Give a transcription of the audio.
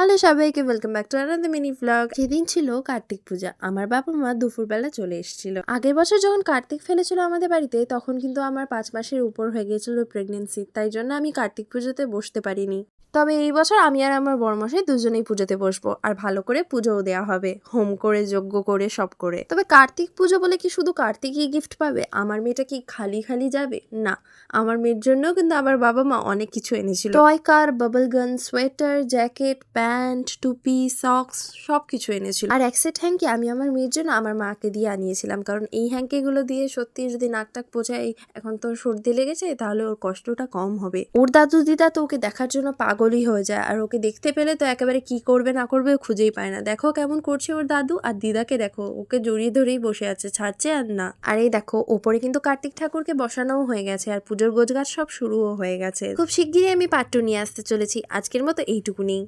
Hello সবাইকে, welcome back to another mini vlog. সেদিন ছিল কার্তিক পূজা। আমার বাবা মা দুপুরবেলা চলে এসেছিল। আগের বছর যখন কার্তিক ফেলেছিল আমাদের বাড়িতে, তখন কিন্তু আমার 5 মাসের উপর হয়ে গিয়েছিল প্রেগনেন্সি, তাই জন্য আমি কার্তিক পুজোতে বসতে পারিনি। তবে এই বছর আমি আর আমার বড়মশাই দুজনেই পুজোতে বসবো, আর ভালো করে পুজোও দেওয়া হবে, হোম করে যজ্ঞ করে সব করে। তবে কার্তিক পুজো বলে কি শুধু কার্তিকই গিফট পাবে? আমার মেয়েটা কি খালি খালি যাবে? না, আমার মেয়ের জন্যও কিন্তু আমার বাবা মা অনেক কিছু এনেছিল। টয় কার, বাবল গান, সোয়েটার, জ্যাকেট, প্যান্ট, টুপি, সক্স সব কিছু এনেছিল। আর এক সেট হ্যাঙ্কি আমি আমার মেয়ের জন্য আমার মাকে দিয়ে আনিয়েছিলাম, কারণ এই হ্যাঙ্কিগুলো দিয়ে সত্যি যদি নাক টাক পোছাই, এখন তো সর্দি লেগেছে, তাহলে ওর কষ্টটা কম হবে। ওর দাদু দিদা তো ওকে দেখার জন্য পাগলই হয়ে যায়, আর ওকে দেখতে পেলে তো একেবারে কি করবে না করবে খুঁজেই পায় না। দেখো কেমন করছে ওর দাদু, আর দিদাকে দেখো, ওকে জড়িয়ে ধরেই বসে আছে, ছাড়ছে আর না। আর এই দেখো ওপরে কিন্তু কার্তিক ঠাকুরকে বসানোও হয়ে গেছে, আর পুজোর গোছগাছ সব শুরুও হয়ে গেছে। খুব শিগগিরই আমি পার্ট 2 নিয়ে আসতে চলেছি। আজকের মতো এইটুকুনি।